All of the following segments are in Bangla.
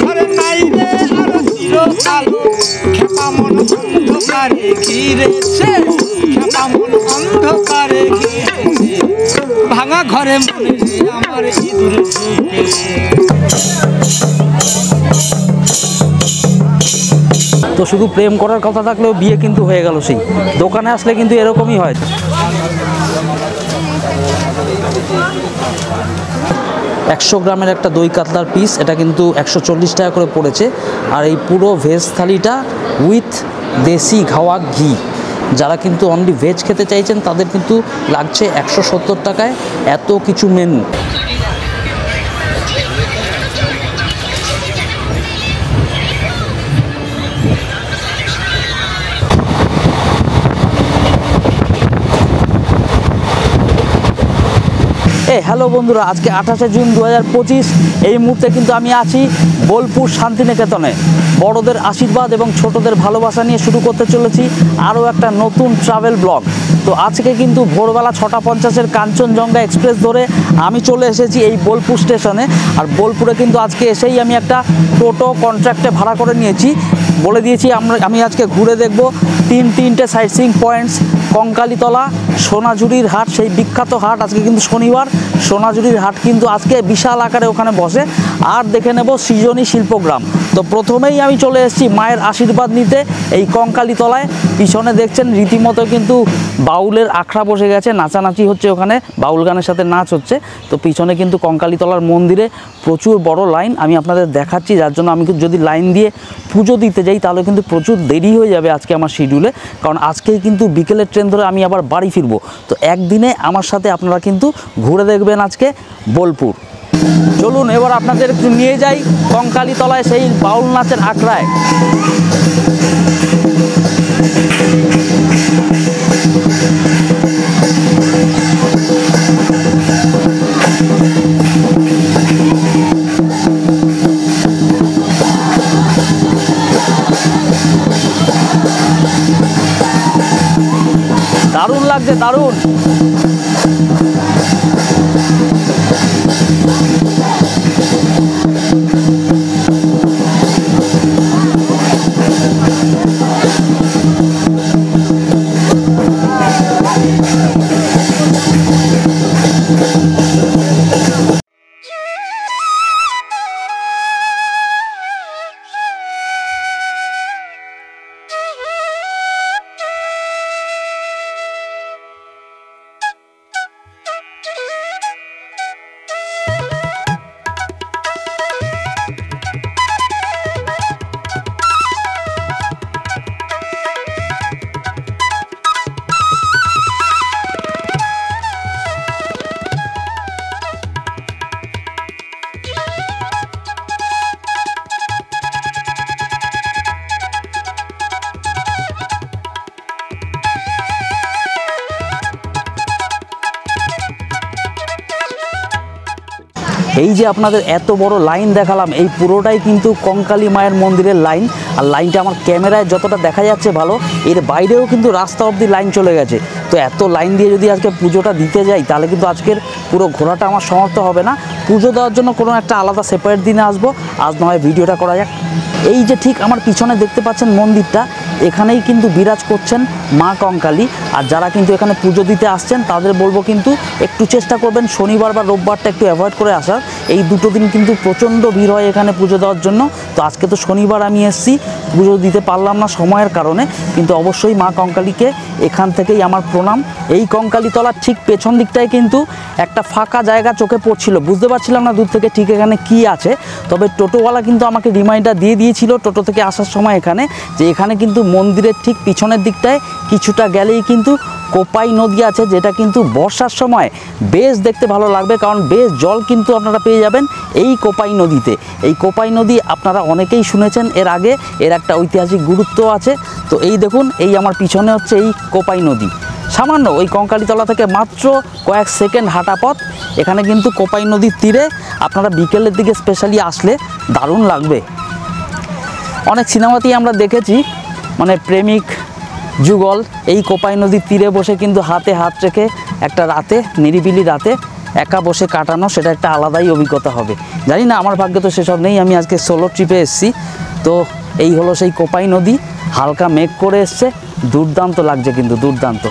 ঘরে নাই রে আর চিরকালো খেপা মন অন্ধকারে ঘিরেছে খেপা মন অন্ধকারে ঘিরেছে ভাঙা ঘরে মনে আমার ইঁদুর ঢুকেছে। তো শুধু প্রেম করার কথা থাকলেও বিয়ে কিন্তু হয়ে গেল। সেই দোকানে আসলে কিন্তু এরকমই হয়। 100 গ্রামের একটা দই কাতলার পিস, এটা কিন্তু 140 টাকা করে পড়েছে। আর এই পুরো ভেজ থালিটা উইথ দেশি ঘাওয়া ঘি। যারা কিন্তু অনলি ভেজ খেতে চাইছেন তাদের কিন্তু লাগছে 170 টাকায় এত কিছু মেনু। হ্যালো বন্ধুরা, আজকে 28শে জুন 2025। এই মুহূর্তে কিন্তু আমি আছি বোলপুর শান্তিনিকেতনে। বড়দের আশীর্বাদ এবং ছোটদের ভালোবাসা নিয়ে শুরু করতে চলেছি আরও একটা নতুন ট্রাভেল ব্লগ। তো আজকে কিন্তু ভোরবেলা 6:50 কাঞ্চনজঙ্ঘা এক্সপ্রেস ধরে আমি চলে এসেছি এই বোলপুর স্টেশনে। আর বোলপুরে কিন্তু আজকে এসেই আমি একটা টোটো কন্ট্রাক্টে ভাড়া করে নিয়েছি। বলে দিয়েছি আমি আজকে ঘুরে দেখব তিনটে সাইট সিইং পয়েন্টস। কঙ্কালীতলা, সোনাঝুরির হাট, সেই বিখ্যাত হাট। আজকে কিন্তু শনিবার, সোনাঝুরির হাট কিন্তু আজকে বিশাল আকারে ওখানে বসে। আর দেখে নেব সৃজনী শিল্পগ্রাম। তো প্রথমেই আমি চলে এসেছি মায়ের আশীর্বাদ নিতে এই কঙ্কালীতলায়। পিছনে দেখছেন রীতিমতো কিন্তু বাউলের আখড়া বসে গেছে, নাচানাচি হচ্ছে ওখানে, বাউল গানের সাথে নাচ হচ্ছে। তো পিছনে কিন্তু কঙ্কালীতলার মন্দিরে প্রচুর বড় লাইন আমি আপনাদের দেখাচ্ছি। যার জন্য আমি যদি লাইন দিয়ে পুজো দিতে যাই তাহলে কিন্তু প্রচুর দেরি হয়ে যাবে আজকে আমার শিডিউলে, কারণ আজকেই কিন্তু বিকেলের ট্রেন ধরে আমি আবার বাড়ি ফিরবো। তো একদিনে আমার সাথে আপনারা কিন্তু ঘুরে দেখবেন আজকে বোলপুর। চলুন এবার আপনাদের একটু নিয়ে যাই কঙ্কালীতলায় সেই বাউল নাচের আখড়ায়। দারুণ লাগছে, দারুণ। এই যে আপনাদের এত বড় লাইন দেখালাম, এই পুরোটাই কিন্তু কঙ্কালী মায়ের মন্দিরের লাইন। আর লাইনটা আমার ক্যামেরায় যতটা দেখা যাচ্ছে ভালো, এর বাইরেও কিন্তু রাস্তা অবধি লাইন চলে গেছে। তো এত লাইন দিয়ে যদি আজকে পুজোটা দিতে যাই তাহলে কিন্তু আজকের পুরো ঘোরাটা আমার সমাপ্ত হবে না। পুজো দেওয়ার জন্য কোনো একটা আলাদা সেপারেট দিনে আসবো, আজ নয় ভিডিওটা করা যাক। এই যে ঠিক আমার পিছনে দেখতে পাচ্ছেন মন্দিরটা, এখানেই কিন্তু বিরাজ করছেন মা কঙ্কালী। আর যারা কিন্তু এখানে পুজো দিতে আসছেন তাদের বলবো কিন্তু একটু চেষ্টা করবেন শনিবার বা রোববারটা একটু অ্যাভয়েড করে আসার। এই দুটো দিন কিন্তু প্রচণ্ড ভিড় হয় এখানে পুজো দেওয়ার জন্য। তো আজকে তো শনিবার আমি এসেছি, পুজো দিতে পারলাম না সময়ের কারণে, কিন্তু অবশ্যই মা কঙ্কালীকে এখান থেকেই আমার প্রণাম। এই কঙ্কালীতলার ঠিক পেছন দিকটায় কিন্তু একটা ফাঁকা জায়গা চোখে পড়ছিল, বুঝতে পারছিলাম না দূর থেকে ঠিক এখানে কি আছে। তবে টোটোওয়ালা কিন্তু আমাকে রিমাইন্ডার দিয়ে দিয়েছিল টোটো থেকে আসার সময় এখানে, যে এখানে কিন্তু মন্দিরের ঠিক পিছনের দিকটায় কিছুটা গেলেই কিন্তু কোপাই নদী আছে, যেটা কিন্তু বর্ষার সময় বেশ দেখতে ভালো লাগবে, কারণ বেশ জল কিন্তু আপনারা পেয়ে যাবেন এই কোপাই নদীতে। এই কোপাই নদী আপনারা অনেকেই শুনেছেন এর আগে, এর একটা ঐতিহাসিক গুরুত্ব আছে। তো এই দেখুন, এই আমার পিছনে হচ্ছে এই কোপাই নদী। সামান্য ওই কঙ্কালীতলা থেকে মাত্র কয়েক সেকেন্ড হাঁটা পথ। এখানে কিন্তু কোপাই নদীর তীরে আপনারা বিকেলের দিকে স্পেশালি আসলে দারুণ লাগবে। অনেক সিনেমাতেই আমরা দেখেছি, মানে প্রেমিক যুগল এই কোপাই নদীর তীরে বসে কিন্তু হাতে হাত রেখে একটা রাতে, নিরিবিলি রাতে একা বসে কাটানো সেটা একটা আলাদাই অভিজ্ঞতা হবে। জানি না আমার ভাগ্যে তো সেসব নেই, আমি আজকে সোলো ট্রিপে এসেছি। তো এই হলো সেই কোপাই নদী, হালকা মেঘ করে এসছে, দুর্দান্ত লাগছে কিন্তু দুর্দান্ত।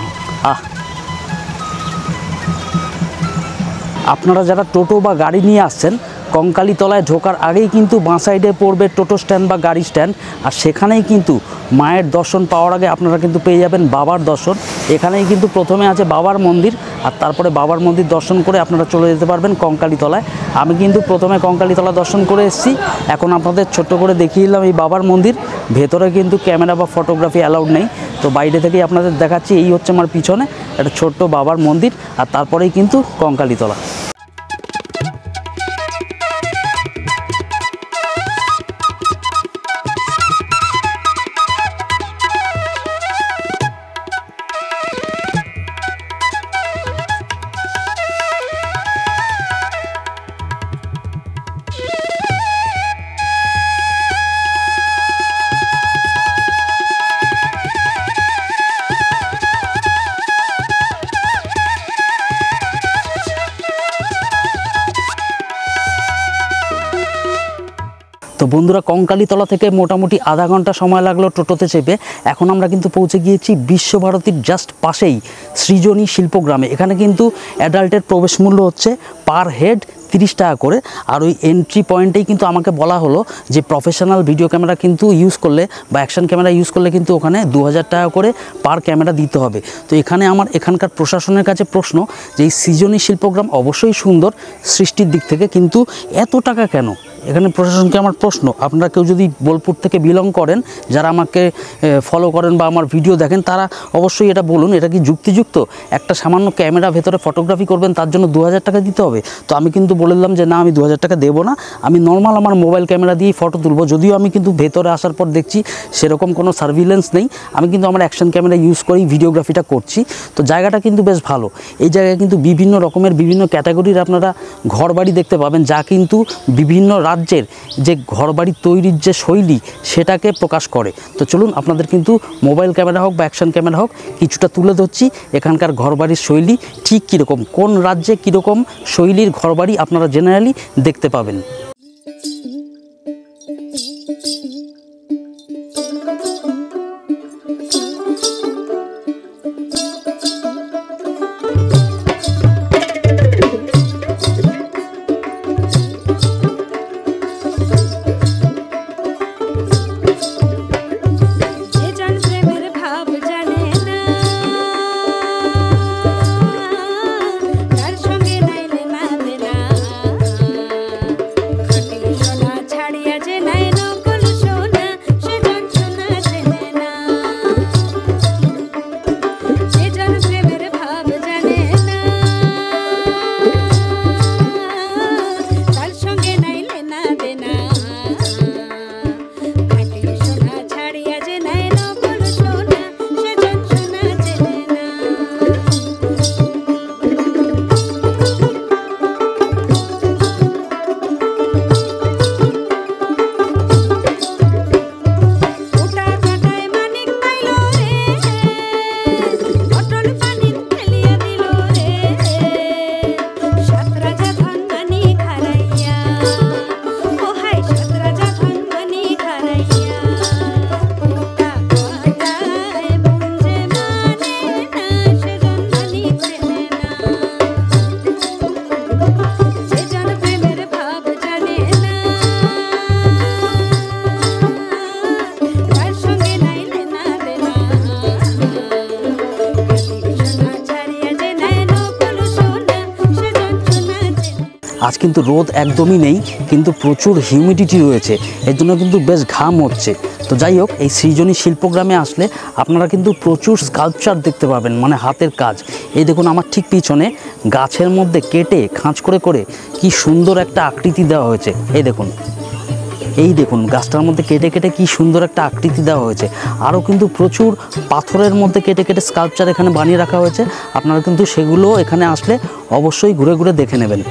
আপনারা যারা টোটো বা গাড়ি নিয়ে আসছেন, কঙ্কালীতলায় ঢোকার আগেই কিন্তু বাঁ সাইডে পড়বে টোটো স্ট্যান্ড বা গাড়ি স্ট্যান্ড, আর সেখানেই কিন্তু মায়ের দর্শন পাওয়ার আগে আপনারা কিন্তু পেয়ে যাবেন বাবার দর্শন। এখানেই কিন্তু প্রথমে আছে বাবার মন্দির, আর তারপরে বাবার মন্দির দর্শন করে আপনারা চলে যেতে পারবেন কঙ্কালীতলায়। আমি কিন্তু প্রথমে কঙ্কালীতলা দর্শন করে এসেছি, এখন আপনাদের ছোট্ট করে দেখিয়ে দিলাম এই বাবার মন্দির। ভেতরে কিন্তু ক্যামেরা বা ফটোগ্রাফি অ্যালাউড নেই, তো বাইরে থেকেই আপনাদের দেখাচ্ছি। এই হচ্ছে আমার পিছনে একটা ছোট্ট বাবার মন্দির, আর তারপরেই কিন্তু কঙ্কালীতলা। তো বন্ধুরা, কঙ্কালীতলা থেকে মোটামুটি আধা ঘন্টা সময় লাগলো টোটোতে চেপে। এখন আমরা কিন্তু পৌঁছে গিয়েছি বিশ্বভারতীর জাস্ট পাশেই সৃজনী শিল্পগ্রামে। এখানে কিন্তু অ্যাডাল্টের প্রবেশ মূল্য হচ্ছে পার হেড 30 টাকা করে। আর ওই এন্ট্রি পয়েন্টেই কিন্তু আমাকে বলা হলো যে প্রফেশনাল ভিডিও ক্যামেরা কিন্তু ইউজ করলে বা অ্যাকশন ক্যামেরা ইউজ করলে কিন্তু ওখানে 2000 টাকা করে পার ক্যামেরা দিতে হবে। তো এখানকার প্রশাসনের কাছে প্রশ্ন যে এই সৃজনী শিল্পগ্রাম অবশ্যই সুন্দর সৃষ্টির দিক থেকে, কিন্তু এত টাকা কেন? এখানে প্রশাসনকে আমার প্রশ্ন, আপনারা কেউ যদি বোলপুর থেকে বিলং করেন, যারা আমাকে ফলো করেন বা আমার ভিডিও দেখেন, তারা অবশ্যই এটা বলুন, এটা কি যুক্তিযুক্ত? একটা সামান্য ক্যামেরা ভেতরে ফটোগ্রাফি করবেন, তার জন্য 2000 টাকা দিতে হবে? তো আমি কিন্তু বললাম যে না, আমি 2000 টাকা দেবো না, আমি নর্মাল আমার মোবাইল ক্যামেরা দিয়েই ফটো তুলবো। যদিও আমি কিন্তু ভেতরে আসার পর দেখছি সেরকম কোনো সার্ভিলেন্স নেই, আমি কিন্তু আমার অ্যাকশন ক্যামেরা ইউজ করেই ভিডিওগ্রাফিটা করছি। তো জায়গাটা কিন্তু বেশ ভালো। এই জায়গায় কিন্তু বিভিন্ন রকমের বিভিন্ন ক্যাটাগরির আপনারা ঘরবাড়ি দেখতে পাবেন, যা কিন্তু বিভিন্ন রাজ্যের যে ঘরবাড়ি তৈরির যে শৈলী সেটাকে প্রকাশ করে। তো চলুন, আপনাদের কিন্তু মোবাইল ক্যামেরা হোক বা অ্যাকশন ক্যামেরা হোক কিছুটা তুলে ধরছি এখানকার ঘরবাড়ির শৈলী ঠিক কীরকম, কোন রাজ্যে কীরকম শৈলীর ঘরবাড়ি আপনারা জেনারেলি দেখতে পাবেন। আজ কিন্তু রোদ একদমই নেই, কিন্তু প্রচুর হিউমিডিটি রয়েছে, এর জন্য কিন্তু বেশ ঘাম হচ্ছে। তো যাই হোক, এই সৃজনী শিল্পগ্রামে আসলে আপনারা কিন্তু প্রচুর স্কাল্পচার দেখতে পাবেন, মানে হাতের কাজ। এই দেখুন আমার ঠিক পিছনে গাছের মধ্যে কেটে খাঁজ করে করে কি সুন্দর একটা আকৃতি দেওয়া হয়েছে। এই দেখুন গাছটার মধ্যে কেটে কেটে কি সুন্দর একটা আকৃতি দেওয়া হয়েছে। আরও কিন্তু প্রচুর পাথরের মধ্যে কেটে কেটে স্কাল্পচার এখানে বানিয়ে রাখা হয়েছে। আপনারা কিন্তু সেগুলো এখানে আসলে অবশ্যই ঘুরে ঘুরে দেখে নেবেন।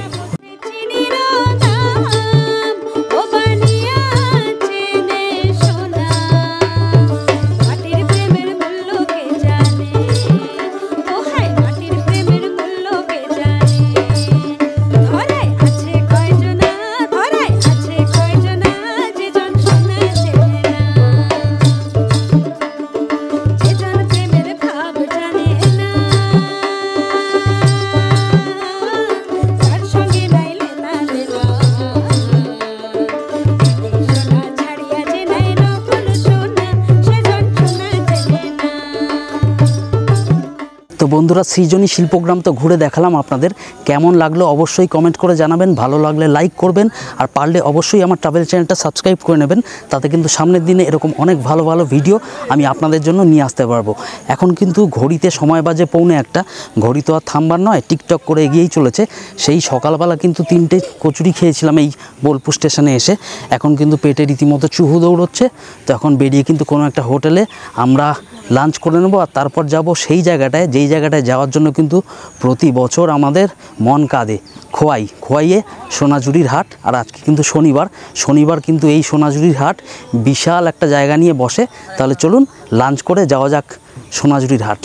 তো বন্ধুরা সৃজনী শিল্পগ্রাম তো ঘুরে দেখালাম আপনাদের, কেমন লাগলো অবশ্যই কমেন্ট করে জানাবেন, ভালো লাগলে লাইক করবেন, আর পারলে অবশ্যই আমার ট্রাভেল চ্যানেলটা সাবস্ক্রাইব করে নেবেন। তাতে কিন্তু সামনের দিনে এরকম অনেক ভালো ভালো ভিডিও আমি আপনাদের জন্য নিয়ে আসতে পারবো। এখন কিন্তু ঘড়িতে সময় বাজে 1:45, ঘড়ি তো আর থামবার নয়, টিকটক করে এগিয়েই চলেছে। সেই সকালবেলা কিন্তু 3টে কচুরি খেয়েছিলাম এই বোলপুর স্টেশনে এসে, এখন কিন্তু পেটে রীতিমতো চুহু দৌড়চ্ছে। তো এখন বেরিয়ে কিন্তু কোনো একটা হোটেলে আমরা লাঞ্চ করে নেব, আর তারপর যাব সেই জায়গাটায় যেই জায়গাটায় যাওয়ার জন্য কিন্তু প্রতি বছর আমাদের মন কাঁদে, খোয়াইয়ে সোনাঝুরির হাট। আর আজকে কিন্তু শনিবার কিন্তু এই সোনাঝুরির হাট বিশাল একটা জায়গা নিয়ে বসে। তাহলে চলুন লাঞ্চ করে যাওয়া যাক সোনাঝুরির হাট।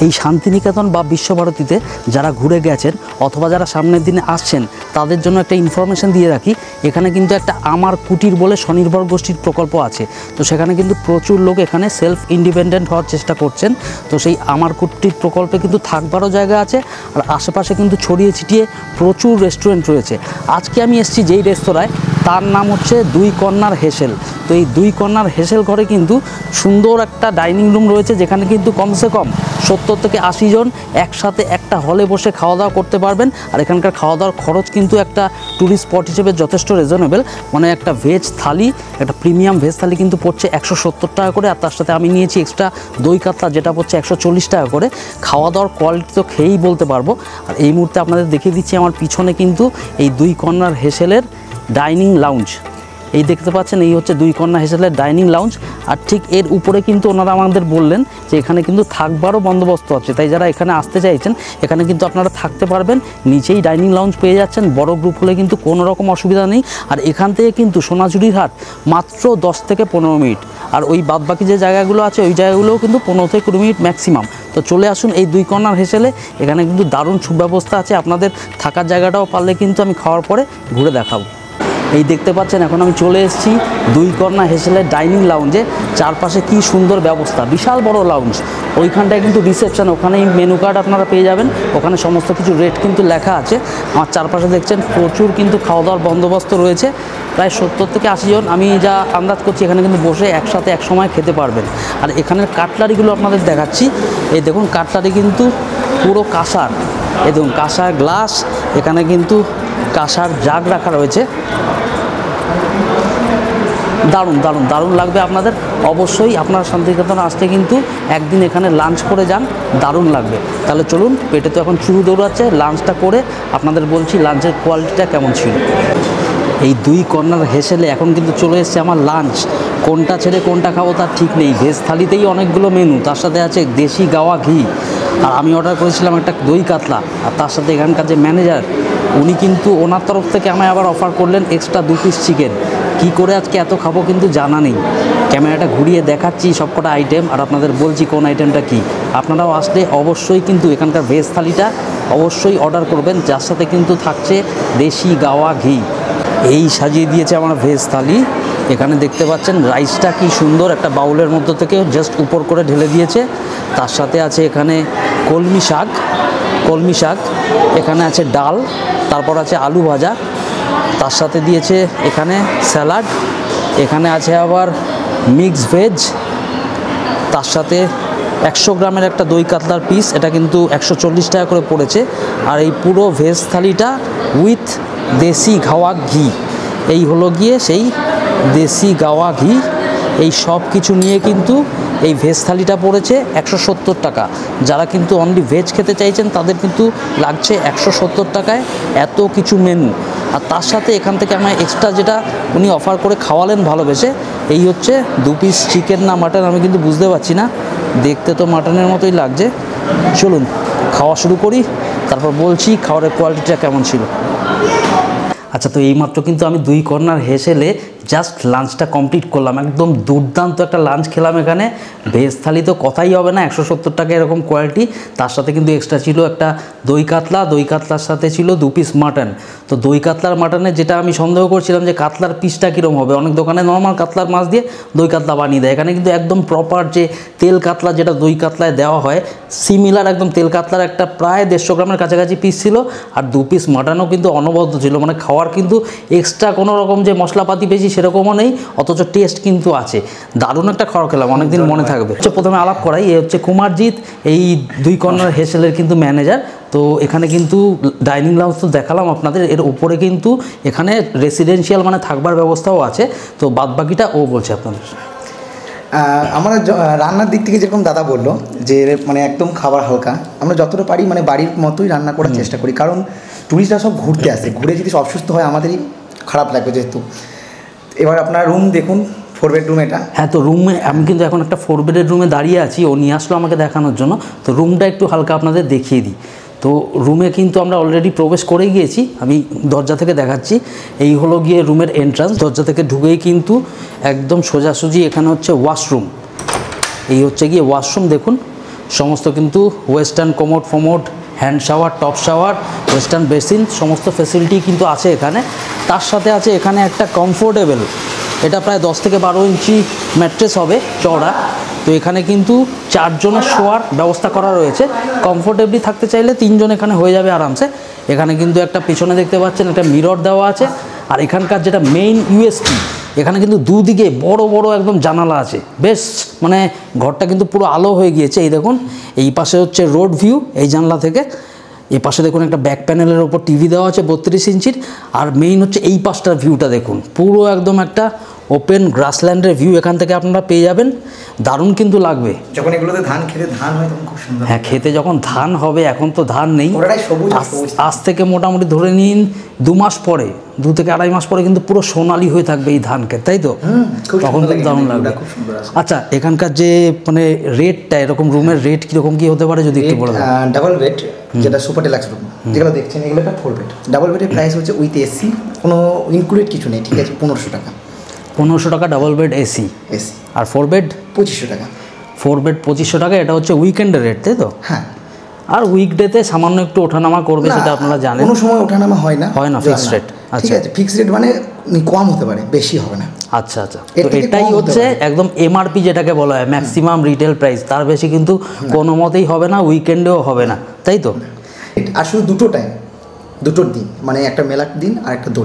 এই শান্তিনিকেতন বা বিশ্বভারতীতে যারা ঘুরে গেছেন অথবা যারা সামনের দিনে আসছেন তাদের জন্য একটা ইনফরমেশান দিয়ে রাখি। এখানে কিন্তু একটা আমার কুটির বলে স্বনির্ভর গোষ্ঠীর প্রকল্প আছে। তো সেখানে কিন্তু প্রচুর লোক এখানে সেলফ ইন্ডিপেন্ডেন্ট হওয়ার চেষ্টা করছেন। তো সেই আমার কুটির প্রকল্পে কিন্তু থাকবারও জায়গা আছে, আর আশেপাশে কিন্তু ছড়িয়ে ছিটিয়ে প্রচুর রেস্টুরেন্ট রয়েছে। আজকে আমি এসেছি যেই রেস্তোরাঁয়, তার নাম হচ্ছে 2 কর্নার হেসেল। তো এই 2 কর্নার হেসেল ঘরে কিন্তু সুন্দর একটা ডাইনিং রুম রয়েছে, যেখানে কিন্তু কমসে কম 70 থেকে 80 জন একসাথে একটা হলে বসে খাওয়া দাওয়া করতে পারবেন। আর এখানকার খাওয়া দাওয়ার খরচ কিন্তু একটা ট্যুরিস্ট স্পট হিসেবে যথেষ্ট রিজনেবল। মানে একটা ভেজ থালি, একটা প্রিমিয়াম ভেজ থালি কিন্তু পড়ছে 170 টাকা করে, আর তার সাথে আমি নিয়েছি এক্সট্রা দই কাতলা, যেটা পড়ছে 140 টাকা করে। খাওয়া দাওয়ার কোয়ালিটি তো খেয়েই বলতে পারবো। আর এই মুহূর্তে আপনাদের দেখিয়ে দিচ্ছি আমার পিছনে কিন্তু এই 2 কর্নার হেসেলের ডাইনিং লাউঞ্জ। এই দেখতে পাচ্ছেন, এই হচ্ছে 2 কর্নার হেসেলের ডাইনিং লাউঞ্জ। আর ঠিক এর উপরে কিন্তু ওনারা আমাদের বললেন যে এখানে কিন্তু থাকবারও বন্দোবস্ত আছে। তাই যারা এখানে আসতে চাইছেন এখানে কিন্তু আপনারা থাকতে পারবেন, নিচেই ডাইনিং লাউঞ্জ পেয়ে যাচ্ছেন। বড় গ্রুপ হলে কিন্তু কোনো রকম অসুবিধা নেই। আর এখান থেকে কিন্তু সোনাঝুরির হাট মাত্র 10 থেকে 15 মিনিট, আর ওই বাদবাকি যে জায়গাগুলো আছে ওই জায়গাগুলোও কিন্তু 15 থেকে 20 মিনিট ম্যাক্সিমাম। তো চলে আসুন এই 2 কর্নার হেসেলে, এখানে কিন্তু দারুণ সুব্যবস্থা আছে। আপনাদের থাকার জায়গাটাও পারলে কিন্তু আমি খাওয়ার পরে ঘুরে দেখাবো। এই দেখতে পাচ্ছেন এখন আমি চলে এসেছি 2 কর্নার হেসেলের ডাইনিং লাউঞ্জে। চারপাশে কি সুন্দর ব্যবস্থা, বিশাল বড় লাউঞ্জ। ওইখানটায় কিন্তু রিসেপশন, ওখানেই মেনু কার্ড আপনারা পেয়ে যাবেন, ওখানে সমস্ত কিছু রেট কিন্তু লেখা আছে। আমার চারপাশে দেখছেন প্রচুর কিন্তু খাওয়া দাওয়ার বন্দোবস্ত রয়েছে। প্রায় 70 থেকে 80 জন আমি যা আন্দাজ করছি এখানে কিন্তু বসে একসাথে এক সময় খেতে পারবেন। আর এখানের কাটলারিগুলো আপনাদের দেখাচ্ছি। এই দেখুন কাটলারি কিন্তু পুরো কাঁসার, এই দেখুন কাঁসার গ্লাস, এখানে কিন্তু কাঁসার জাগ রাখা রয়েছে। দারুণ দারুণ দারুণ লাগবে আপনাদের। অবশ্যই আপনারা শান্তিনিকেতন আসতে কিন্তু একদিন এখানে লাঞ্চ করে যান, দারুণ লাগবে। তাহলে চলুন, পেটে তো এখন চুরু দৌড়াচ্ছে, লাঞ্চটা করে আপনাদের বলছি লাঞ্চের কোয়ালিটিটা কেমন ছিল। এই 2 কর্নার হেসেলে এখন কিন্তু চলে এসছে আমার লাঞ্চ। কোনটা ছেড়ে কোনটা খাবো তার ঠিক নেই। ভেজ থালিতেই অনেকগুলো মেনু, তার সাথে আছে দেশি গাওয়া ঘি, আর আমি অর্ডার করেছিলাম একটা দই কাতলা। আর তার সাথে এখানকার যে ম্যানেজার উনি কিন্তু ওনার তরফ থেকে আমায় আবার অফার করলেন এক্সট্রা 2 পিস চিকেন। কী করে আজকে এত খাবো কিন্তু জানা নেই। ক্যামেরাটা ঘুরিয়ে দেখাচ্ছি সবকটা আইটেম, আর আপনাদের বলছি কোন আইটেমটা কী। আপনারাও আসলে অবশ্যই কিন্তু এখানকার ভেজ থালিটা অবশ্যই অর্ডার করবেন, যার সাথে কিন্তু থাকছে দেশি গাওয়া ঘি। এই সাজিয়ে দিয়েছে আমার ভেজ থালি। এখানে দেখতে পাচ্ছেন রাইসটা কি সুন্দর একটা বাউলের মধ্যে থেকে জাস্ট উপর করে ঢেলে দিয়েছে। তার সাথে আছে এখানে কলমি শাক, এখানে আছে ডাল, তারপর আছে আলু ভাজা, তার সাথে দিয়েছে এখানে স্যালাড, এখানে আছে আবার মিক্স ভেজ, তার সাথে 100 গ্রামের একটা দই কাতলার পিস, এটা কিন্তু 140 টাকা করে পড়েছে। আর এই পুরো ভেজ থালিটা উইথ দেশি গাওয়া ঘি, এই হলো গিয়ে সেই দেশি গাওয়া ঘি। এই সব কিছু নিয়ে কিন্তু এই ভেজ থালিটা পড়েছে 170 টাকা। যারা কিন্তু অনলি ভেজ খেতে চাইছেন তাদের কিন্তু লাগছে 170 টাকায় এত কিছু মেনু। আর তার সাথে এখান থেকে আমায় এক্সট্রা যেটা উনি অফার করে খাওয়ালেন ভালোবেসে, এই হচ্ছে 2 পিস চিকেন না মাটন আমি কিন্তু বুঝতে পারছি না, দেখতে তো মাটনের মতোই লাগছে। চলুন খাওয়া শুরু করি, তারপর বলছি খাওয়ারের কোয়ালিটিটা কেমন ছিল। আচ্ছা, তো এইমাত্র কিন্তু আমি 2 কর্নার হেসেলে জাস্ট লাঞ্চটা কমপ্লিট করলাম, একদম দুর্দান্ত একটা লাঞ্চ খেলাম এখানে। ভেজ থালি তো কথাই হবে না, 170 টাকা এরকম কোয়ালিটি। তার সাথে কিন্তু এক্সট্রা ছিল একটা দই কাতলা, দই কাতলার সাথে ছিল 2 পিস মাটন। তো দই কাতলার মাটনে যেটা আমি সন্দেহ করছিলাম যে কাতলার পিসটা কীরকম হবে, অনেক দোকানে নর্মাল কাতলার মাছ দিয়ে দই কাতলা বানিয়ে দেয়, এখানে কিন্তু একদম প্রপার যে তেল কাতলা যেটা দই কাতলায় দেওয়া হয় সিমিলার একদম তেল কাতলার একটা প্রায় 150 গ্রামের কাছাকাছি পিস ছিল। আর 2 পিস মাটনও কিন্তু অনবদ্য ছিল, মানে খাওয়ার কিন্তু এক্সট্রা কোনো রকম যে মশলাপাতি বেশি সেরকমও নেই, অথচ টেস্ট কিন্তু আছে। দারুণ একটা খাওয়া খেলাম, অনেকদিন মনে থাকবে। প্রথমে আলাপ করাই, এ হচ্ছে কুমারজিৎ, এই 2 কর্নার হেসেলের কিন্তু ম্যানেজার। তো এখানে কিন্তু ডাইনিং লাউঞ্জ তো দেখালাম আপনাদের, এর উপরে কিন্তু এখানে রেসিডেন্সিয়াল মানে থাকবার ব্যবস্থাও আছে। তো বাদবাকিটা ও বলছে আপনাদের। আমরা রান্নার দিক থেকে যেরকম দাদা বললো যে মানে একদম খাবার হালকা, আমরা যতটা পারি মানে বাড়ির মতোই রান্না করার চেষ্টা করি, কারণ টুরিস্টরা সব ঘুরতে আসে, ঘুরে যদি অসুস্থ হয় আমাদেরই খারাপ লাগবে যেহেতু। এবার আপনার রুম দেখুন, 4 বেডরুম এটা। হ্যাঁ, তো রুমে আমি কিন্তু এখন একটা 4 বেডের রুমে দাঁড়িয়ে আছি, ও নিয়ে আসলো আমাকে দেখানোর জন্য। তো রুমটা একটু হালকা আপনাদের দেখিয়ে দিই। তো রুমে কিন্তু আমরা অলরেডি প্রবেশ করে গিয়েছি, আমি দরজা থেকে দেখাচ্ছি। এই হলো গিয়ে রুমের এন্ট্রান্স, দরজা থেকে ঢুকেই কিন্তু একদম সোজাসুজি এখানে হচ্ছে ওয়াশরুম। এই হচ্ছে গিয়ে ওয়াশরুম, দেখুন সমস্ত কিন্তু ওয়েস্টার্ন কোমোড ফোমোড, hand shower, top shower, western basin, সমস্ত ফেসিলিটি কিন্তু আছে এখানে। তার সাথে আছে এখানে একটা কমফোর্টেবল, এটা প্রায় 10 থেকে 12 ইঞ্চি ম্যাট্রেস হবে চওড়া। তো এখানে কিন্তু 4 জনের শোয়ার ব্যবস্থা করা রয়েছে, কমফোর্টেবলি থাকতে চাইলে 3 জন এখানে হয়ে যাবে আরামসে। এখানে কিন্তু একটা পিছনে দেখতে পাচ্ছেন একটা মিরর দেওয়া আছে। আর এখানকার যেটা মেইন ইউএসপি, এখানে কিন্তু দুদিকে বড় বড় একদম জানালা আছে, বেশ মানে ঘরটা কিন্তু পুরো আলো হয়ে গিয়েছে। এই দেখুন, এই পাশে হচ্ছে রোড ভিউ এই জানলা থেকে, এই পাশে দেখুন একটা ব্যাক প্যানেলের ওপর টিভি দেওয়া আছে 32 ইঞ্চির। আর মেইন হচ্ছে এই পাশটার ভিউটা দেখুন, পুরো একদম একটা ওপেন গ্রাসল্যান্ডের ভিউ এখান থেকে আপনারা পেয়ে যাবেন। দারুণ কিন্তু লাগবে যখন এগুলোতে ধান হয় তখন খুব সুন্দর। হ্যাঁ, খেতে যখন ধান হবে, এখন তো ধান নেই, সবুজ আজ থেকে মোটামুটি ধরে নিন 2 মাস পরে, 2 থেকে 2.5 মাস পরে কিন্তু পুরো সোনালি হয়ে থাকবে এই ধান ক্ষেত, তাই তো? তখন কিন্তু দারুণ লাগবে। আচ্ছা, এখানকার যে মানে রেটটা, এরকম রুমের রেট কীরকম কী হতে পারে যদি একটু বলে দেন। ডাবল বেড যেটা সুপার ডিলাক্স রুম যেগুলো দেখছেন, এগুলো একটা 4 বেড। ডাবল বেডের প্রাইস হচ্ছে উইথ এসি, কোনো ইনক্লুডেড কিছু নেই, ঠিক আছে, 1500 টাকা। 1500 টাকা ডাবল বেড এসি। আর 4 বেড 2500 টাকা। 4 বেড 2500 টাকা, এটা হচ্ছে উইকেন্ডের রেট, তাই তো? হ্যাঁ। আর উইকডেতে সামান্য একটু ওঠানামা করবে, সেটা আপনারা জানেন। কোনো সময় ওঠানামা হয় না, ফিক্সড রেট। ঠিক আছে, ফিক্সড রেট মানে কম হতে পারে, বেশি হবে না। আচ্ছা আচ্ছা, তো এটাই হচ্ছে একদম এমআরপি যেটাকে বলা হয়, ম্যাক্সিমাম রিটেল প্রাইস, তার বেশি কিন্তু কোনো মতেই হবে না, উইকেন্ডেও হবে না, তাই তো? আর শুধু দুটোর দিন, মানে একটা মেলার দিন আর একটা দোল।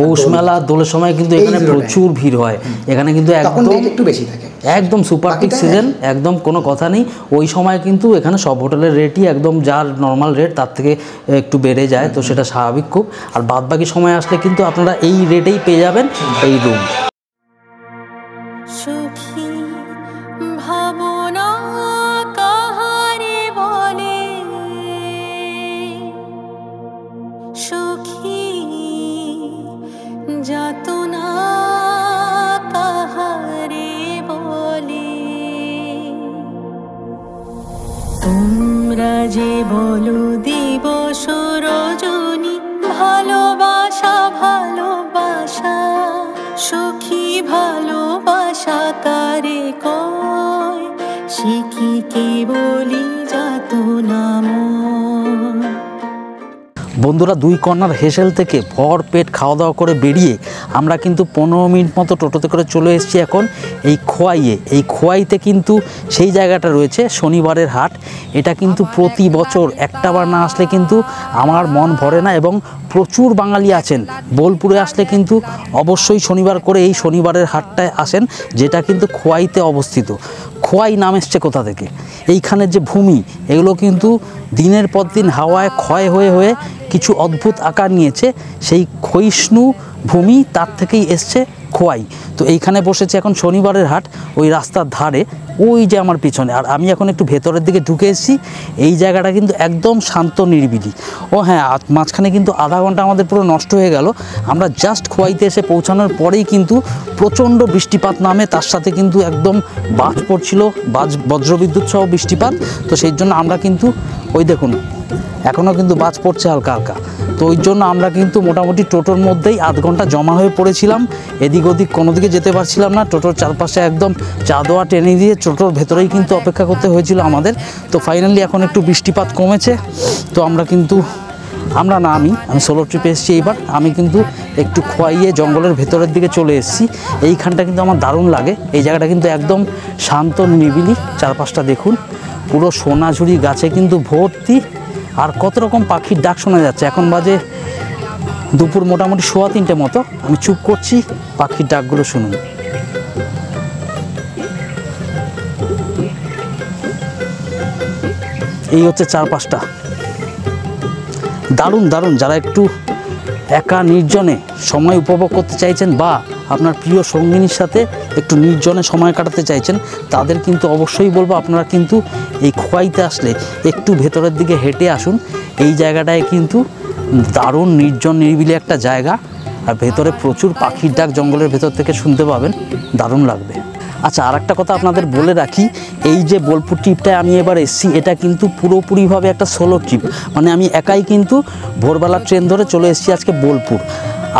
পৌষ মেলা দোলের সময় কিন্তু এখানে প্রচুর ভিড় হয়। এখানে কিন্তু একটু বেশি থাকে, একদম সুপার পিক সিজন, একদম কোনো কথা নেই। ওই সময় কিন্তু এখানে সব হোটেলের রেটই একদম যার নর্মাল রেট তার থেকে একটু বেড়ে যায়, তো সেটা স্বাভাবিক খুব। আর বাদবাকি সময় আসলে কিন্তু আপনারা এই রেটেই পেয়ে যাবেন এই রুম। তোমরা যে বলো দিবস রজনী, ভালোবাসা সখী, ভালোবাসা কারে কয়, সে কি কেবলই যাতনা। বন্ধুরা, 2 কর্নার হেসেল থেকে ভরপেট খাওয়া দাওয়া করে বেরিয়ে আমরা কিন্তু 15 মিনিট মতো টোটোতে করে চলে এসেছি এখন এই খোয়াইয়ে। এই খোয়াইতে কিন্তু সেই জায়গাটা রয়েছে শনিবারের হাট। এটা কিন্তু প্রতি বছর একটাবার না আসলে কিন্তু আমার মন ভরে না, এবং প্রচুর বাঙালি আছেন বোলপুরে আসলে কিন্তু অবশ্যই শনিবার করে এই শনিবারের হাটটায় আসেন, যেটা কিন্তু খোয়াইতে অবস্থিত। খোয়াই নাম এসছে কোথা থেকে? এইখানের যে ভূমি, এগুলো কিন্তু দিনের পর দিন হাওয়ায় ক্ষয় হয়ে হয়ে কিছু অদ্ভুত আকার নিয়েছে। সেই ক্ষয়িষ্ণু ভূমি, তার থেকেই এসছে খোয়াই। তো এইখানে বসেছে এখন শনিবারের হাট, ওই রাস্তার ধারে, ওই যে আমার পিছনে। আর আমি এখন একটু ভেতরের দিকে ঢুকে এসেছি। এই জায়গাটা কিন্তু একদম শান্ত নিরিবিলি। ও হ্যাঁ, মাঝখানে কিন্তু আধা ঘন্টা আমাদের পুরো নষ্ট হয়ে গেল। আমরা জাস্ট খোয়াইতে এসে পৌঁছানোর পরেই কিন্তু প্রচণ্ড বৃষ্টিপাত নামে, তার সাথে কিন্তু একদম বাজ পড়ছিল, বজ্রবিদ্যুৎ সহ বৃষ্টিপাত। তো সেই জন্য আমরা কিন্তু ওই দেখুন এখনও কিন্তু বাজ পড়ছে হালকা হালকা। তো ওই জন্য আমরা কিন্তু মোটামুটি টোটোর মধ্যেই আধ ঘন্টা জমা হয়ে পড়েছিলাম, এদিক ওদিক কোনো দিকে যেতে পারছিলাম না। টোটোর চারপাশে একদম চাদোয়া টেনে দিয়ে টোটোর ভেতরেই কিন্তু অপেক্ষা করতে হয়েছিল আমাদের। তো ফাইনালি এখন একটু বৃষ্টিপাত কমেছে, তো আমি সোলো ট্রিপে এসেছি এইবার। আমি কিন্তু একটু খোয়াইয়ে জঙ্গলের ভেতরের দিকে চলে এসেছি। এইখানটা কিন্তু আমার দারুণ লাগে, এই জায়গাটা কিন্তু একদম শান্ত নিরিবিলি। চারপাশটা দেখুন, পুরো সোনাঝুরি গাছে কিন্তু ভর্তি, আর কত রকম পাখির ডাক শোনা যাচ্ছে। এখন বাজে দুপুর মোটামুটি 3:15 মতো। আমি চুপ করছি, পাখির ডাকগুলো শুনুন। এই হচ্ছে চারপাশটা, দারুণ দারুণ। যারা একটু একা নির্জনে সময় উপভোগ করতে চাইছেন বা আপনার প্রিয় সঙ্গিনীর সাথে একটু নির্জনে সময় কাটাতে চাইছেন, তাদের কিন্তু অবশ্যই বলবো আপনারা কিন্তু এই খোয়াইতে আসলে একটু ভেতরের দিকে হেঁটে আসুন। এই জায়গাটায় কিন্তু দারুণ নির্জন নিরিবিলি একটা জায়গা, আর ভেতরে প্রচুর পাখির ডাক জঙ্গলের ভেতর থেকে শুনতে পাবেন, দারুণ লাগবে। আচ্ছা, আর একটা কথা আপনাদের বলে রাখি, এই যে বোলপুর ট্রিপটায় আমি এবার এসেছি, এটা কিন্তু পুরোপুরিভাবে একটা সোলো ট্রিপ। মানে আমি একাই কিন্তু ভোরবেলা ট্রেন ধরে চলে এসেছি আজকে বোলপুর।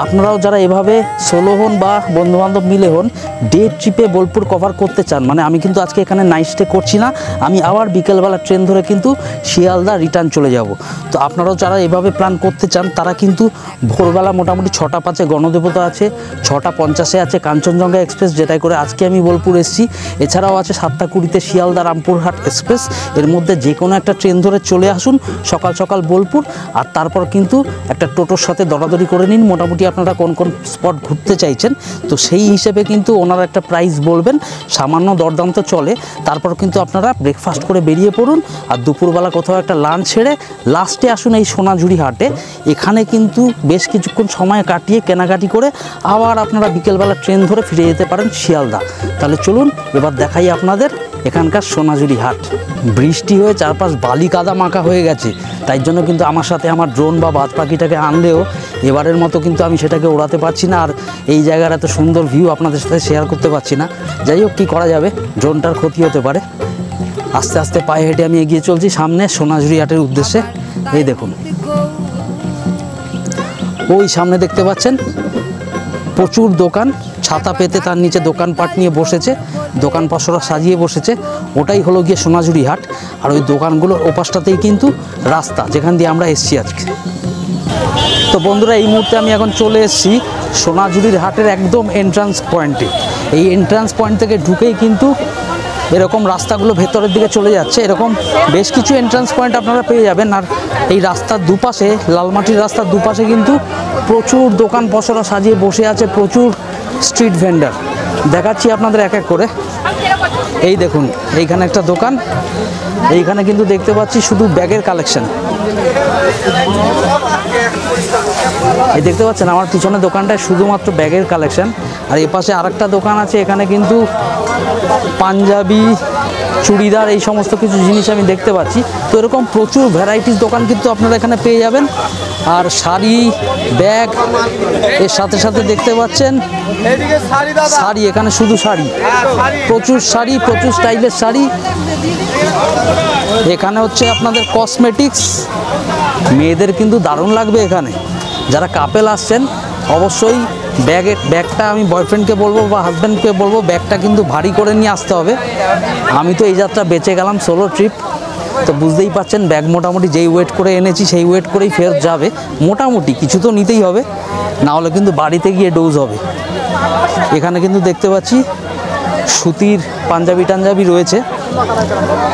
আপনারাও যারা এভাবে সোলো হন বা বন্ধুবান্ধব মিলে হন, ডে ট্রিপে বোলপুর কভার করতে চান, মানে আমি কিন্তু আজকে এখানে নাইট স্টে করছি না, আমি আবার বিকেলবেলা ট্রেন ধরে কিন্তু শিয়ালদা রিটার্ন চলে যাব। তো আপনারাও যারা এভাবে প্ল্যান করতে চান, তারা কিন্তু ভোরবেলা মোটামুটি 6টা 5-এ গণদেবতা আছে, 6টা 50-এ আছে কাঞ্চনজঙ্ঘা এক্সপ্রেস, যেটাই করে আজকে আমি বোলপুর এসেছি। এছাড়াও আছে 7টা 20-তে শিয়ালদা রামপুরহাট এক্সপ্রেস। এর মধ্যে যে কোনো একটা ট্রেন ধরে চলে আসুন সকাল সকাল বোলপুর, আর তারপর কিন্তু একটা টোটোর সাথে দরাদরি করে নিন মোটামুটি আপনারা কোন কোন স্পট ঘুরতে চাইছেন। তো সেই হিসেবে কিন্তু ওনারা একটা প্রাইস বলবেন, সামান্য দরদাম তো চলে। তারপর কিন্তু আপনারা ব্রেকফাস্ট করে বেরিয়ে পড়ুন, আর দুপুরবেলা কোথাও একটা লাঞ্চ ছেড়ে লাস্টে আসুন এই সোনাঝুরি হাটে। এখানে কিন্তু বেশ কিছুক্ষণ সময় কাটিয়ে কেনাকাটি করে আবার আপনারা বিকেলবেলা ট্রেন ধরে ফিরে যেতে পারেন শিয়ালদা। তাহলে চলুন এবার দেখাই আপনাদের এখানকার সোনাঝুরি হাট। বৃষ্টি হয়ে চারপাশ বালি কাদা মাখা হয়ে গেছে, তাই জন্য কিন্তু আমার সাথে আমার ড্রোন বা বাজ পাখিটাকে আনলেও এবারের মতো কিন্তু আমি সেটাকে ওড়াতে পারছি না, আর এই জায়গার এত সুন্দর ভিউ আপনাদের সাথে শেয়ার করতে পারছি না। যাই হোক, কী করা যাবে, ড্রোনটার ক্ষতি হতে পারে। আস্তে আস্তে পায়ে হেঁটে আমি এগিয়ে চলছি সামনে সোনাঝুরি হাটের উদ্দেশ্যে। এই দেখুন, ওই সামনে দেখতে পাচ্ছেন প্রচুর দোকান, ছাতা পেতে তার নিচে দোকানপাট নিয়ে বসেছে, দোকান পসরা সাজিয়ে বসেছে। ওটাই হলো গিয়ে সোনাঝুরি হাট, আর ওই দোকানগুলোর ওপাশটাতেই কিন্তু রাস্তা যেখান দিয়ে আমরা এসেছি আজকে। তো বন্ধুরা, এই মুহূর্তে আমি এখন চলে এসেছি সোনাঝুরির হাটের একদম এন্ট্রান্স পয়েন্টে। এই এন্ট্রান্স পয়েন্ট থেকে ঢুকেই কিন্তু এরকম রাস্তাগুলো ভেতরের দিকে চলে যাচ্ছে। এরকম বেশ কিছু এন্ট্রান্স পয়েন্ট আপনারা পেয়ে যাবেন, আর এই রাস্তার দুপাশে, লালমাটির রাস্তার দুপাশে কিন্তু প্রচুর দোকান পসরা সাজিয়ে বসে আছে, প্রচুর স্ট্রিট ভেন্ডার। দেখাচ্ছি আপনাদের এক এক করে। এই দেখুন, এইখানে একটা দোকান, এইখানে কিন্তু দেখতে পাচ্ছি শুধু ব্যাগের কালেকশন। এই দেখতে পাচ্ছেন আমার পিছনে দোকানটায় শুধুমাত্র ব্যাগের কালেকশন, আর এপাশে আরেকটা দোকান আছে, এখানে কিন্তু পাঞ্জাবি, চুড়িদার, এই সমস্ত কিছু জিনিস আমি দেখতে পাচ্ছি। তো এরকম প্রচুর ভ্যারাইটিস দোকান কিন্তু আপনারা এখানে পেয়ে যাবেন। আর শাড়ি, ব্যাগ, এর সাথে সাথে দেখতে পাচ্ছেন শাড়ি, এখানে শুধু শাড়ি, প্রচুর শাড়ি, প্রচুর স্টাইলের শাড়ি। এখানে হচ্ছে আপনাদের কসমেটিক্স, মেয়েদের কিন্তু দারুণ লাগবে এখানে। যারা কাপেল আসছেন অবশ্যই ব্যাগটা আমি বয়ফ্রেন্ডকে বলবো বা হাজব্যান্ডকে বলবো ব্যাগটা কিন্তু ভারী করে নিয়ে আসতে হবে। আমি তো এই যাত্রা বেঁচে গেলাম, সোলো ট্রিপ, তো বুঝতেই পারছেন ব্যাগ মোটামুটি যেই ওয়েট করে এনেছি সেই ওয়েট করেই ফেরত যাবে। মোটামুটি কিছু তো নিতেই হবে, না হলে কিন্তু বাড়িতে গিয়ে ডোজ হবে। এখানে কিন্তু দেখতে পাচ্ছি সুতির পাঞ্জাবি টাঞ্জাবি রয়েছে,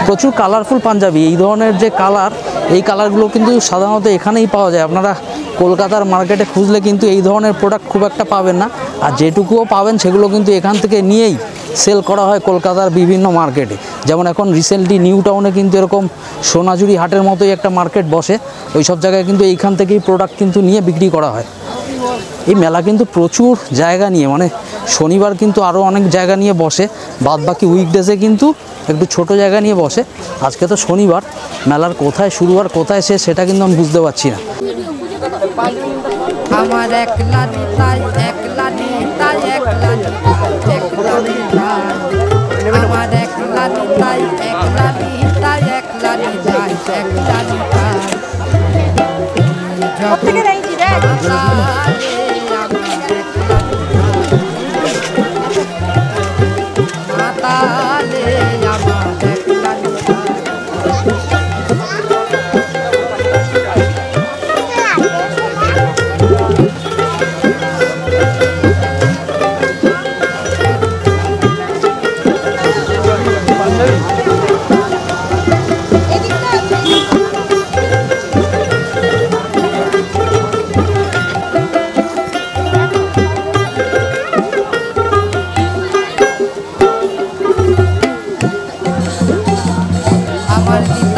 প্রচুর কালারফুল পাঞ্জাবি। এই ধরনের যে কালার, এই কালারগুলো কিন্তু সাধারণত এখানেই পাওয়া যায়। আপনারা কলকাতার মার্কেটে খুঁজলে কিন্তু এই ধরনের প্রোডাক্ট খুব একটা পাবেন না, আর যেটুকুও পাবেন সেগুলো কিন্তু এখান থেকে নিয়েই সেল করা হয় কলকাতার বিভিন্ন মার্কেটে। যেমন এখন রিসেন্টলি নিউ টাউনে কিন্তু এরকম সোনাঝুরি হাটের মতোই একটা মার্কেট বসে, ওই সব জায়গায় কিন্তু এইখান থেকেই প্রোডাক্ট কিন্তু নিয়ে বিক্রি করা হয়। এই মেলা কিন্তু প্রচুর জায়গা নিয়ে, মানে শনিবার কিন্তু আরও অনেক জায়গা নিয়ে বসে, বাদ বাকি উইকডেজে কিন্তু একটু ছোট জায়গা নিয়ে বসে। আজকে তো শনিবার, মেলার কোথায় শুরু আর কোথায় শেষ সেটা কিন্তু আমি বুঝতে পারছি না। আমার একলা নিতাই, একলা নিতাই, একলা নিতাই, একলা নিতাই, আমার একলা নিতাই, একলা নিতাই, একলা নিতাই, একলা নিতাই।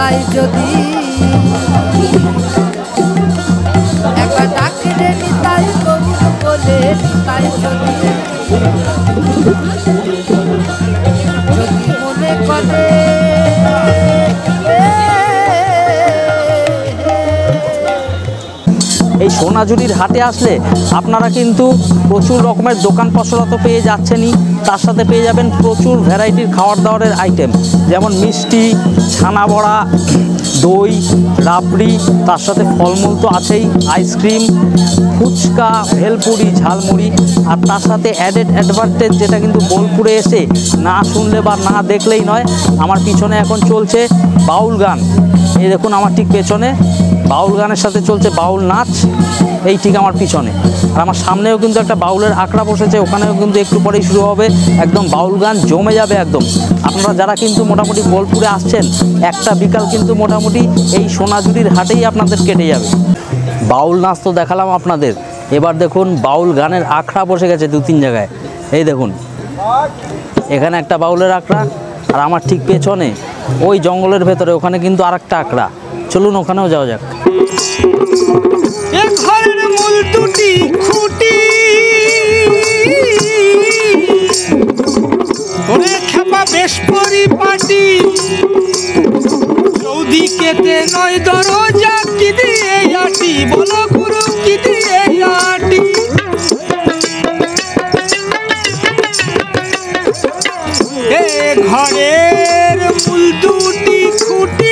তাই যদি একবার ডাকে রে নিতাই গৌর বলে তাই যদি মনে করে এই সোনাঝুরির হাটে আসলে আপনারা কিন্তু প্রচুর রকমের দোকান পসরা তো পেয়ে যাচ্ছেনই, তার সাথে পেয়ে যাবেন প্রচুর ভ্যারাইটির খাওয়ার দাওয়ারের আইটেম, যেমন মিষ্টি, ছানা বড়া, দই, রাবড়ি, তার সাথে ফলমূল তো আছেই, আইসক্রিম, ফুচকা, ভেলপুরি, ঝালমুড়ি, আর তার সাথে অ্যাডেড অ্যাডভান্টেজ যেটা কিন্তু বোলপুরে এসে না শুনলে বা না দেখলেই নয়, আমার পিছনে এখন চলছে বাউল গান। এই দেখুন আমার ঠিক পেছনে বাউল গানের সাথে চলছে বাউল নাচ, এই ঠিক আমার পিছনে। আর আমার সামনেও কিন্তু একটা বাউলের আখড়া বসেছে, ওখানেও কিন্তু একটু পরেই শুরু হবে, একদম বাউল গান জমে যাবে একদম। আপনারা যারা কিন্তু মোটামুটি বোলপুরে আসছেন, একটা বিকাল কিন্তু মোটামুটি এই সোনাঝুরির হাটেই আপনাদের কেটে যাবে। বাউল নাচ তো দেখালাম আপনাদের, এবার দেখুন বাউল গানের আখড়া বসে গেছে 2-3 জায়গায়। এই দেখুন এখানে একটা বাউলের আখড়া, আর আমার ঠিক পেছনে ওই জঙ্গলের ভেতরে ওখানে কিন্তু আরেকটা আখড়া। চলুন ওখানেও যাওয়া যাক। ঘরের মূল দুটি খুঁটি ওরে খেপা বেশ পরিপাটি, চৌদিকেতে নয় দরজা কি দিয়ে আটি, বলো গুরু কি দিয়ে আটি। এ ঘরের মূল দুটি খুঁটি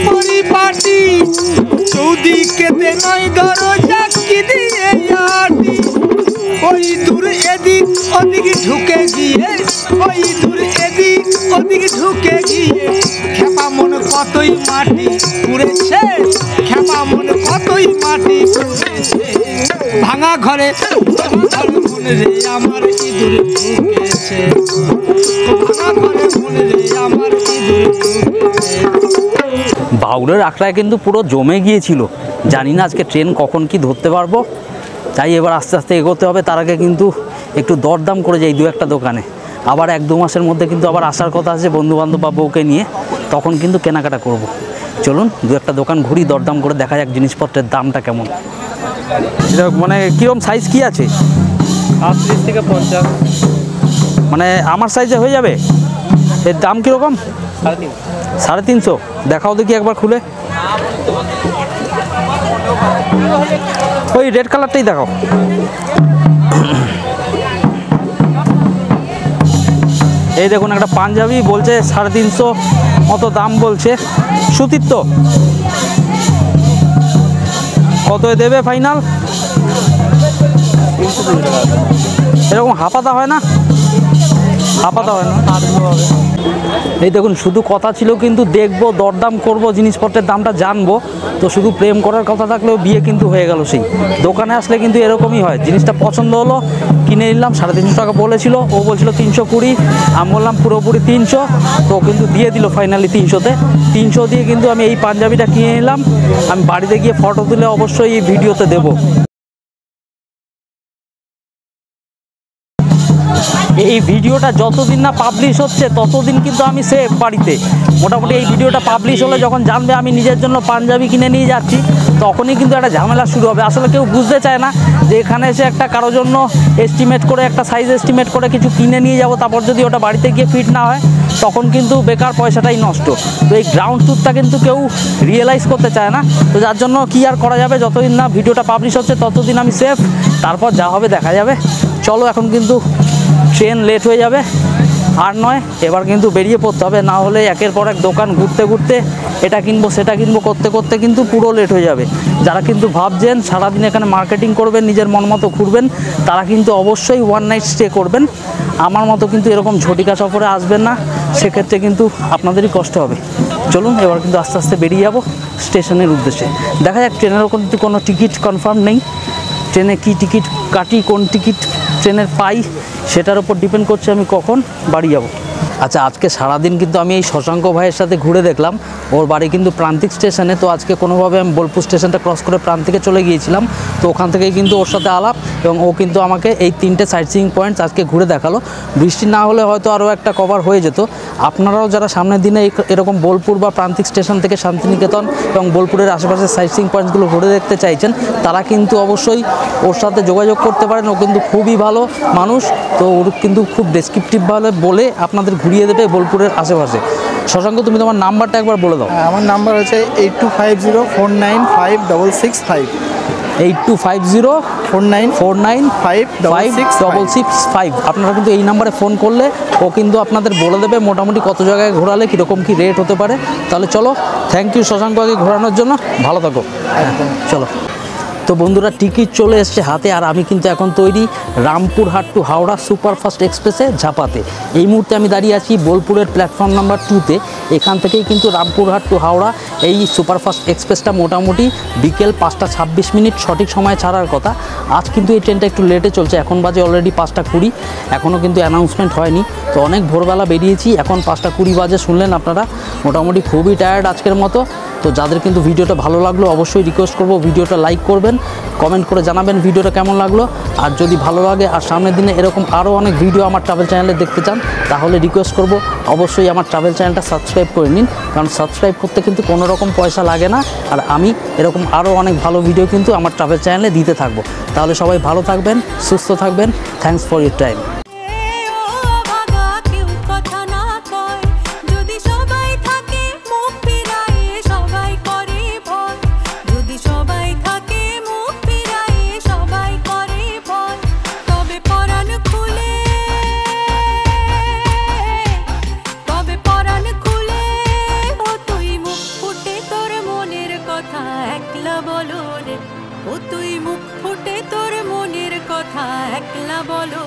পরিপাটি, চৌদিকেতে নয় দরজা কি দিয়ে আটি। ওই দূর এদিক ওদিক ঢুকে গিয়ে, ওই দূর এদিক ওদিক ঢুকে গিয়ে খেপা মন কতই মাটি পুড়েছে, খেপা মন কতই মাটি পুড়েছে। ভাঙা ঘরে মনে রে আমার ইঁদুর ঢুকেছে, ভাঙা ঘরে মনে রে আমার ইঁদুর ঢুকেছে। বাউলের আখড়ায় কিন্তু পুরো জমে গিয়েছিল, জানি না আজকে ট্রেন কখন কি ধরতে পারবো, তাই এবার আস্তে আস্তে এগোতে হবে। তার আগে কিন্তু একটু দরদাম করে যাই 2-1টা দোকানে, আবার 1-2 মাসের মধ্যে কিন্তু আবার আসার কথা আছে বন্ধুবান্ধব বা বউকে নিয়ে, তখন কিন্তু কেনাকাটা করব। চলুন 2-1টা দোকান ঘুরি, দরদাম করে দেখা যাক জিনিসপত্রের দামটা কেমন। এটা মানে কীরকম সাইজ কি আছে? 38 থেকে 50। মানে আমার সাইজে হয়ে যাবে? এর দাম কীরকম? 350। দেখাও দেখি একবার খুলে, ওই রেড কালারটাই দেখাও। এই দেখুন একটা পাঞ্জাবি বলছে 350 মতো দাম বলছে, সুতির তো। কত দেবে ফাইনাল? এরকম হাফাতা হয় না? হাফাতা হয় না। এই দেখুন শুধু কথা ছিল, কিন্তু দেখবো, দরদাম করব, জিনিসপত্রের দামটা জানবো। তো শুধু প্রেম করার কথা থাকলেও বিয়ে কিন্তু হয়ে গেল। সেই দোকানে আসলে কিন্তু এরকমই হয়, জিনিসটা পছন্দ হলো, কিনে নিলাম। 350 টাকা বলেছিল, ও বলছিল 320, আমি বললাম পুরোপুরি 300, তো কিন্তু দিয়ে দিল ফাইনালি 300-তে। 300 দিয়ে কিন্তু আমি এই পাঞ্জাবিটা কিনে নিলাম। আমি বাড়িতে গিয়ে ফটো তুলে অবশ্যই এই ভিডিওতে দেবো। এই ভিডিওটা যতদিন না পাবলিশ হচ্ছে ততদিন কিন্তু আমি সেফ বাড়িতে। মোটামুটি এই ভিডিওটা পাবলিশ হলে যখন জানবে আমি নিজের জন্য পাঞ্জাবি কিনে নিয়ে যাচ্ছি, তখনই কিন্তু একটা ঝামেলা শুরু হবে। আসলে কেউ বুঝতে চায় না যে এখানে এসে একটা কারোর জন্য এস্টিমেট করে, একটা সাইজ এস্টিমেট করে কিছু কিনে নিয়ে যাব, তারপর যদি ওটা বাড়িতে গিয়ে ফিট না হয় তখন কিন্তু বেকার পয়সাটাই নষ্ট। তো এই গ্রাউন্ড ট্রুথটা কিন্তু কেউ রিয়েলাইজ করতে চায় না। তো যার জন্য কি আর করা যাবে, যতদিন না ভিডিওটা পাবলিশ হচ্ছে ততদিন আমি সেফ, তারপর যা হবে দেখা যাবে। চলো এখন কিন্তু ট্রেন লেট হয়ে যাবে, আর নয় এবার কিন্তু বেরিয়ে পড়তে হবে, না হলে একের পর এক দোকান ঘুরতে ঘুরতে এটা কিনবো সেটা কিনবো করতে করতে কিন্তু পুরো লেট হয়ে যাবে। যারা কিন্তু ভাবছেন সারাদিন এখানে মার্কেটিং করবেন, নিজের মন মতো ঘুরবেন, তারা কিন্তু অবশ্যই 1 নাইট স্টে করবেন। আমার মতো কিন্তু এরকম ঝটিকা সফরে আসবেন না, সেক্ষেত্রে কিন্তু আপনাদেরই কষ্ট হবে। চলুন এবার কিন্তু আস্তে আস্তে বেরিয়ে যাব স্টেশনের উদ্দেশ্যে। দেখা যাক, ট্রেনেরও কিন্তু কোনো টিকিট কনফার্ম নেই, ট্রেনে কি টিকিট কাটি, কোন টিকিট ট্রেনের পাই, সেটার উপর ডিপেন্ড করছে আমি কখন বাড়ি যাব। আচ্ছা, আজকে সারাদিন কিন্তু আমি এই শশাঙ্ক ভাইয়ের সাথে ঘুরে দেখলাম। ওর বাড়ি কিন্তু প্রান্তিক স্টেশনে। তো আজকে কোনোভাবে আমি বোলপুর স্টেশনটা ক্রস করে প্রান্তিকে চলে গিয়েছিলাম। তো ওখান থেকেই কিন্তু ওর সাথে আলাপ, এবং ও কিন্তু আমাকে এই 3টে সাইট সিইং পয়েন্টস আজকে ঘুরে দেখালো। বৃষ্টি না হলে হয়তো আরও একটা কভার হয়ে যেত। আপনারাও যারা সামনের দিনে এরকম বোলপুর বা প্রান্তিক স্টেশন থেকে শান্তিনিকেতন এবং বোলপুরের আশেপাশের সাইট সিইং পয়েন্টসগুলো ঘুরে দেখতে চাইছেন, তারা কিন্তু অবশ্যই ওর সাথে যোগাযোগ করতে পারেন। ও কিন্তু খুবই ভালো মানুষ। তো ওর কিন্তু খুব ডেসক্রিপটিভভাবে বলে আপনাদের ঘুরিয়ে দেবে বোলপুরের আশেপাশে। শশাঙ্ক, তুমি তোমার নাম্বারটা একবার বলে দাও। আমার নাম্বার হচ্ছে 8250495665। 8250494665। আপনারা কিন্তু এই নাম্বারে ফোন করলে ও কিন্তু আপনাদের বলে দেবে মোটামুটি কত জায়গায় ঘোরালে কীরকম কী রেট হতে পারে। তাহলে চলো, থ্যাংক ইউ শশাঙ্ক আগে ঘোরানোর জন্য। ভালো থাকো। চলো। তো বন্ধুরা, টিকিট চলে এসছে হাতে, আর আমি কিন্তু এখন তৈরি রামপুরহাট টু হাওড়া সুপারফাস্ট এক্সপ্রেসে ঝাঁপাতে। এই মুহূর্তে আমি দাঁড়িয়ে আছি বোলপুরের প্ল্যাটফর্ম নাম্বার 2-তে। এখান থেকেই কিন্তু রামপুরহাট টু হাওড়া এই সুপারফাস্ট এক্সপ্রেসটা মোটামুটি বিকেল 5:26 সঠিক সময়ে ছাড়ার কথা। আজ কিন্তু এই ট্রেনটা একটু লেটে চলছে। এখন বাজে অলরেডি 5:20, এখনও কিন্তু অ্যানাউন্সমেন্ট হয়নি। তো অনেক ভোরবেলা বেরিয়েছি, এখন 5:20 বাজে। শুনলেন আপনারা, মোটামুটি খুবই টায়ার্ড আজকের মতো। তো যাদের কিন্তু ভিডিওটা ভালো লাগলো, অবশ্যই রিকোয়েস্ট করবো ভিডিওটা লাইক করবেন, কমেন্ট করে জানাবেন ভিডিওটা কেমন লাগলো। আর যদি ভালো লাগে আর সামনের দিনে এরকম আরও অনেক ভিডিও আমার ট্রাভেল চ্যানেলে দেখতে চান, তাহলে রিকোয়েস্ট করবো অবশ্যই আমার ট্রাভেল চ্যানেলটা সাবস্ক্রাইব করে নিন। কারণ সাবস্ক্রাইব করতে কিন্তু কোনো রকম পয়সা লাগে না। আর আমি এরকম আরও অনেক ভালো ভিডিও কিন্তু আমার ট্রাভেল চ্যানেলে দিতে থাকবো। তাহলে সবাই ভালো থাকবেন, সুস্থ থাকবেন। Thanks for your time. ও তুই মুখ ফুটে তোর মনের কথা একলা বলো।